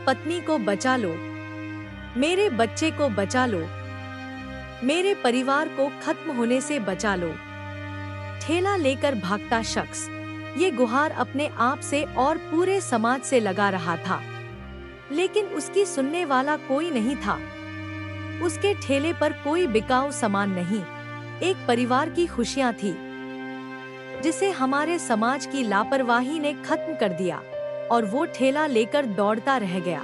पत्नी को बचा लो, मेरे बच्चे को बचा लो, मेरे परिवार को खत्म होने से बचा लो। ठेला लेकर भागता शख्स ये गुहार अपने आप से और पूरे समाज से लगा रहा था, लेकिन उसकी सुनने वाला कोई नहीं था। उसके ठेले पर कोई बिकाऊ सामान नहीं, एक परिवार की खुशियां थी जिसे हमारे समाज की लापरवाही ने खत्म कर दिया, और वो ठेला लेकर दौड़ता रह गया।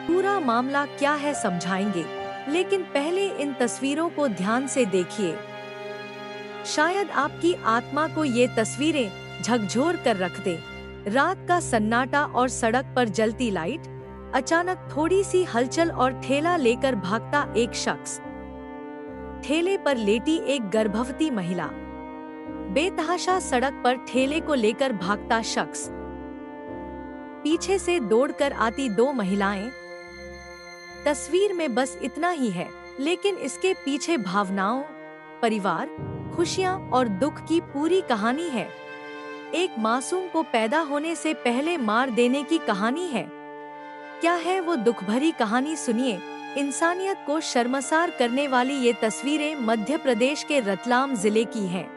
पूरा मामला क्या है समझाएंगे, लेकिन पहले इन तस्वीरों को ध्यान से देखिए। शायद आपकी आत्मा को ये तस्वीरें झकझोर कर रख दे। रात का सन्नाटा और सड़क पर जलती लाइट, अचानक थोड़ी सी हलचल और ठेला लेकर भागता एक शख्स। ठेले पर लेटी एक गर्भवती महिला, बेतहाशा सड़क पर ठेले को लेकर भागता शख्स, पीछे से दौड़कर आती दो महिलाएं। तस्वीर में बस इतना ही है, लेकिन इसके पीछे भावनाओं, परिवार, खुशियां और दुख की पूरी कहानी है। एक मासूम को पैदा होने से पहले मार देने की कहानी है। क्या है वो दुख भरी कहानी, सुनिए। इंसानियत को शर्मसार करने वाली ये तस्वीरें मध्य प्रदेश के रतलाम जिले की हैं,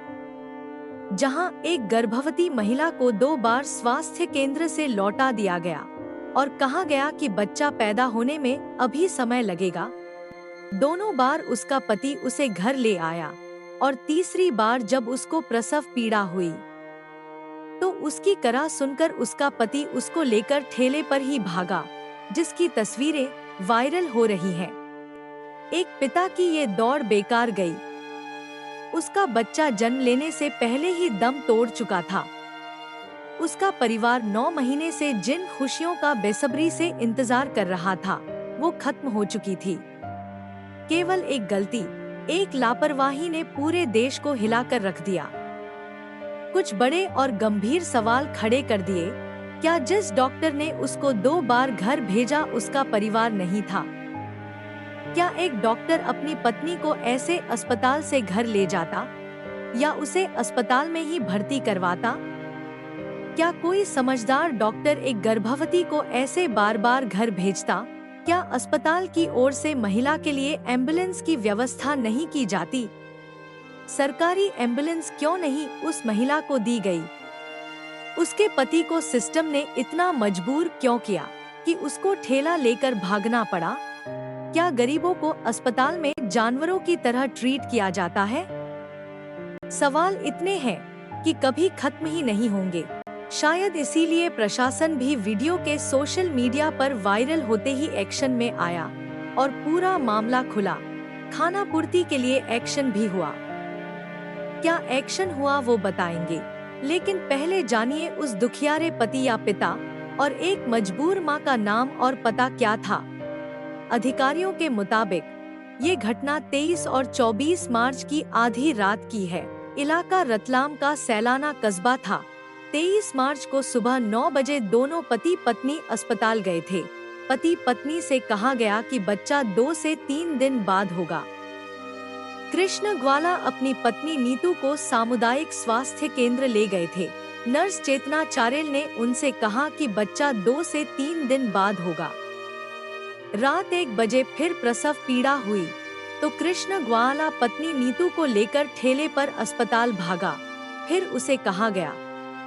जहां एक गर्भवती महिला को 2 बार स्वास्थ्य केंद्र से लौटा दिया गया और कहा गया कि बच्चा पैदा होने में अभी समय लगेगा। दोनों बार उसका पति उसे घर ले आया, और तीसरी बार जब उसको प्रसव पीड़ा हुई तो उसकी कराह सुनकर उसका पति उसको लेकर ठेले पर ही भागा, जिसकी तस्वीरें वायरल हो रही हैं। एक पिता की ये दौड़ बेकार गई। उसका बच्चा जन्म लेने से पहले ही दम तोड़ चुका था। उसका परिवार 9 महीने से जिन खुशियों का बेसब्री से इंतजार कर रहा था, वो खत्म हो चुकी थी। केवल एक गलती, एक लापरवाही ने पूरे देश को हिलाकर रख दिया। कुछ बड़े और गंभीर सवाल खड़े कर दिए। क्या जिस डॉक्टर ने उसको 2 बार घर भेजा उसका परिवार नहीं था? क्या एक डॉक्टर अपनी पत्नी को ऐसे अस्पताल से घर ले जाता, या उसे अस्पताल में ही भर्ती करवाता? क्या कोई समझदार डॉक्टर एक गर्भवती को ऐसे बार बार घर भेजता? क्या अस्पताल की ओर से महिला के लिए एम्बुलेंस की व्यवस्था नहीं की जाती? सरकारी एम्बुलेंस क्यों नहीं उस महिला को दी गई? उसके पति को सिस्टम ने इतना मजबूर क्यों किया कि उसको ठेला लेकर भागना पड़ा? क्या गरीबों को अस्पताल में जानवरों की तरह ट्रीट किया जाता है? सवाल इतने हैं कि कभी खत्म ही नहीं होंगे। शायद इसीलिए प्रशासन भी वीडियो के सोशल मीडिया पर वायरल होते ही एक्शन में आया और पूरा मामला खुला। खाना पूर्ति के लिए एक्शन भी हुआ। क्या एक्शन हुआ वो बताएंगे, लेकिन पहले जानिए उस दुखियारे पति या पिता और एक मजबूर मां का नाम और पता क्या था। अधिकारियों के मुताबिक ये घटना 23 और 24 मार्च की आधी रात की है। इलाका रतलाम का सैलाना कस्बा था। 23 मार्च को सुबह 9 बजे दोनों पति पत्नी अस्पताल गए थे। पति पत्नी से कहा गया कि बच्चा 2 से 3 दिन बाद होगा। कृष्ण ग्वाला अपनी पत्नी नीतू को सामुदायिक स्वास्थ्य केंद्र ले गए थे। नर्स चेतना चारेल ने उनसे कहा कि बच्चा 2 से 3 दिन बाद होगा। रात 1 बजे फिर प्रसव पीड़ा हुई तो कृष्ण ग्वाला पत्नी नीतू को लेकर ठेले पर अस्पताल भागा। फिर उसे कहा गया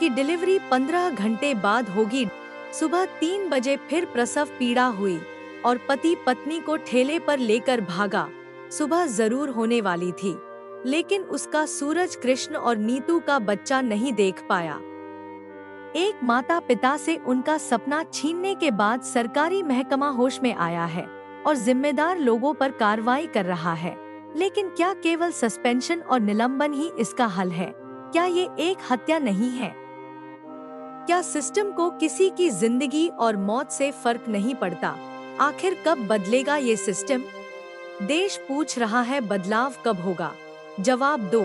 कि डिलीवरी 15 घंटे बाद होगी। सुबह 3 बजे फिर प्रसव पीड़ा हुई और पति पत्नी को ठेले पर लेकर भागा। सुबह जरूर होने वाली थी, लेकिन उसका सूरज कृष्ण और नीतू का बच्चा नहीं देख पाया। एक माता पिता से उनका सपना छीनने के बाद सरकारी महकमा होश में आया है और जिम्मेदार लोगों पर कार्रवाई कर रहा है। लेकिन क्या केवल सस्पेंशन और निलंबन ही इसका हल है? क्या ये एक हत्या नहीं है? क्या सिस्टम को किसी की जिंदगी और मौत से फर्क नहीं पड़ता? आखिर कब बदलेगा ये सिस्टम? देश पूछ रहा है, बदलाव कब होगा? जवाब दो।